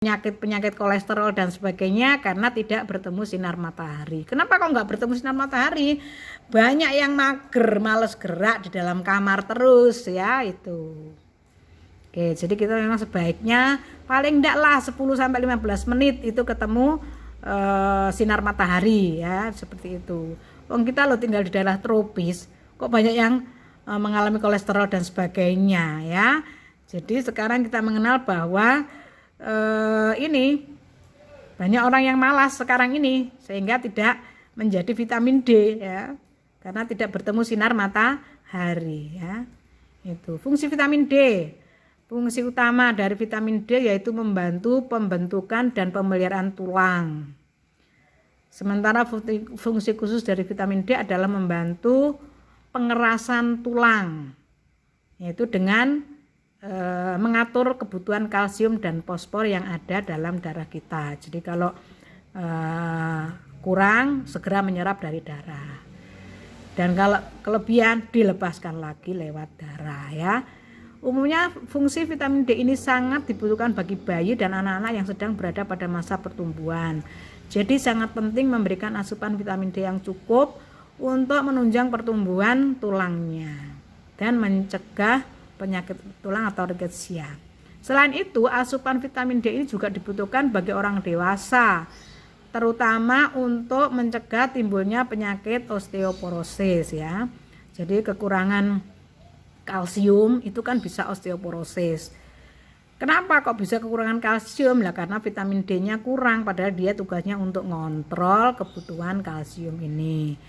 penyakit kolesterol dan sebagainya karena tidak bertemu sinar matahari. Kenapa kok nggak bertemu sinar matahari? Banyak yang mager, males gerak di dalam kamar terus ya itu. Oke, jadi kita memang sebaiknya paling enggak lah 10-15 menit itu ketemu sinar matahari ya, seperti itu. Wong kita lo tinggal di daerah tropis, kok banyak yang mengalami kolesterol dan sebagainya ya. Jadi sekarang kita mengenal bahwa ini banyak orang yang malas sekarang ini sehingga tidak menjadi vitamin D ya, karena tidak bertemu sinar matahari ya. Itu fungsi vitamin D. Fungsi utama dari vitamin D yaitu membantu pembentukan dan pemeliharaan tulang. Sementara fungsi khusus dari vitamin D adalah membantu pengerasan tulang, yaitu dengan mengatur kebutuhan kalsium dan fosfor yang ada dalam darah kita. Jadi kalau kurang segera menyerap dari darah, dan kalau kelebihan dilepaskan lagi lewat darah ya. Umumnya fungsi vitamin D ini sangat dibutuhkan bagi bayi dan anak-anak yang sedang berada pada masa pertumbuhan. Jadi sangat penting memberikan asupan vitamin D yang cukup untuk menunjang pertumbuhan tulangnya dan mencegah penyakit tulang atau riketsia. Selain itu, asupan vitamin D ini juga dibutuhkan bagi orang dewasa, terutama untuk mencegah timbulnya penyakit osteoporosis ya. Jadi kekurangan kalsium itu kan bisa osteoporosis. Kenapa kok bisa kekurangan kalsium? Lah karena vitamin D-nya kurang, padahal dia tugasnya untuk ngontrol kebutuhan kalsium ini.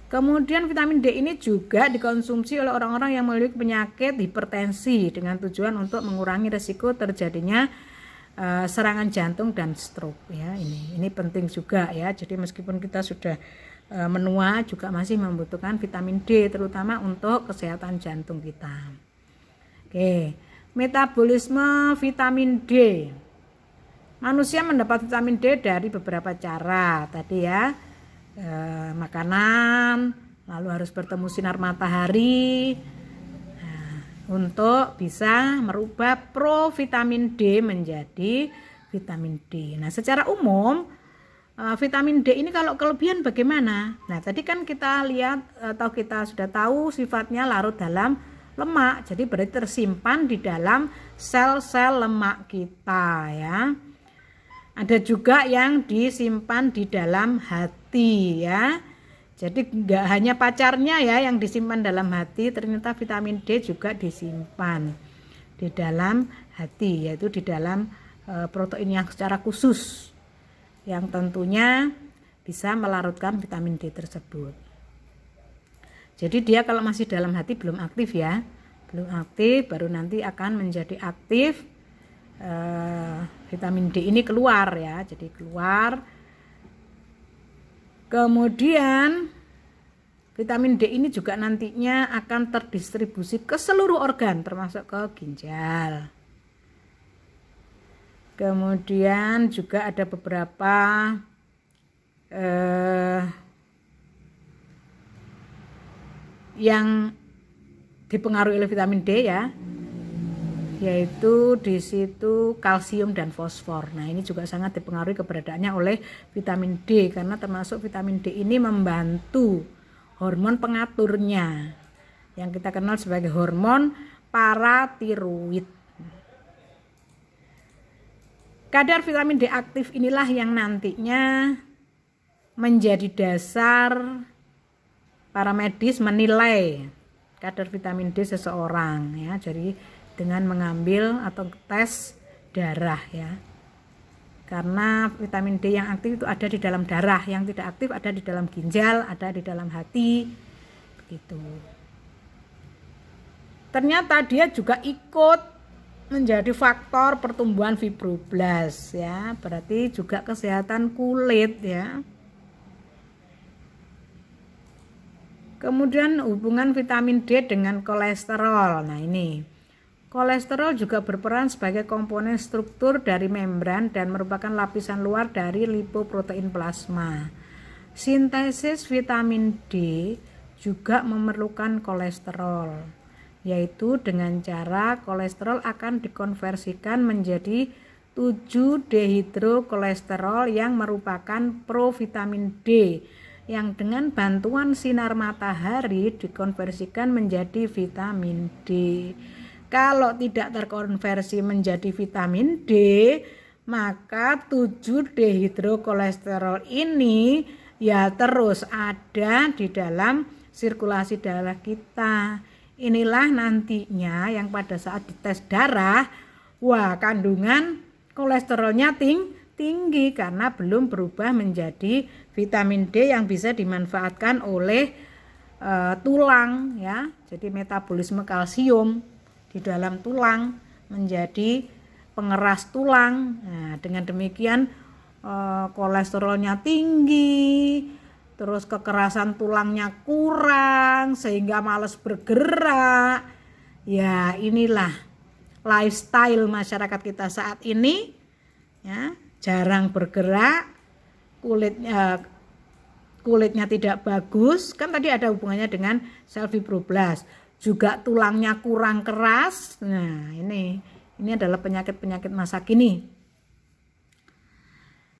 Kemudian vitamin D ini juga dikonsumsi oleh orang-orang yang memiliki penyakit hipertensi dengan tujuan untuk mengurangi risiko terjadinya serangan jantung dan stroke ya. Ini penting juga ya. Jadi meskipun kita sudah menua juga masih membutuhkan vitamin D terutama untuk kesehatan jantung kita. Oke, metabolisme vitamin D. Manusia mendapat vitamin D dari beberapa cara tadi ya. Makanan, lalu harus bertemu sinar matahari untuk bisa merubah provitamin D menjadi vitamin D. Nah, secara umum vitamin D ini kalau kelebihan bagaimana? Nah, tadi kan kita lihat atau kita sudah tahu sifatnya larut dalam lemak, jadi berarti tersimpan di dalam sel-sel lemak kita ya. Ada juga yang disimpan di dalam hati ya. Jadi enggak hanya pacarnya ya yang disimpan dalam hati, ternyata vitamin D juga disimpan di dalam hati, yaitu di dalam protein yang secara khusus yang tentunya bisa melarutkan vitamin D tersebut. Jadi dia kalau masih dalam hati belum aktif ya, belum aktif, baru nanti akan menjadi aktif. Vitamin D ini keluar ya, jadi keluar. Kemudian vitamin D ini juga nantinya akan terdistribusi ke seluruh organ termasuk ke ginjal. Kemudian juga ada beberapa yang dipengaruhi oleh vitamin D ya, yaitu di situ kalsium dan fosfor. Nah, ini juga sangat dipengaruhi keberadaannya oleh vitamin D karena termasuk vitamin D ini membantu hormon pengaturnya yang kita kenal sebagai hormon paratiroid. Kadar vitamin D aktif inilah yang nantinya menjadi dasar para medis menilai kadar vitamin D seseorang ya. Jadi dengan mengambil atau tes darah ya. Karena vitamin D yang aktif itu ada di dalam darah, yang tidak aktif ada di dalam ginjal, ada di dalam hati. Begitu. Ternyata dia juga ikut menjadi faktor pertumbuhan fibroblast ya. Berarti juga kesehatan kulit ya. Kemudian hubungan vitamin D dengan kolesterol. Nah, ini kolesterol juga berperan sebagai komponen struktur dari membran dan merupakan lapisan luar dari lipoprotein plasma. Sintesis vitamin D juga memerlukan kolesterol, yaitu dengan cara kolesterol akan dikonversikan menjadi 7-dehidrokolesterol yang merupakan provitamin D yang dengan bantuan sinar matahari dikonversikan menjadi vitamin D. Kalau tidak terkonversi menjadi vitamin D, maka 7-dehidrokolesterol ini ya terus ada di dalam sirkulasi darah kita. Inilah nantinya yang pada saat dites darah, wah kandungan kolesterolnya tinggi karena belum berubah menjadi vitamin D yang bisa dimanfaatkan oleh tulang ya. Jadi metabolisme kalsium di dalam tulang menjadi pengeras tulang. Nah, dengan demikian kolesterolnya tinggi, terus kekerasan tulangnya kurang sehingga malas bergerak. Ya, inilah lifestyle masyarakat kita saat ini. Ya, jarang bergerak, kulitnya tidak bagus, kan tadi ada hubungannya dengan sel fibroblast. Juga tulangnya kurang keras. Nah, ini adalah penyakit-penyakit masa kini.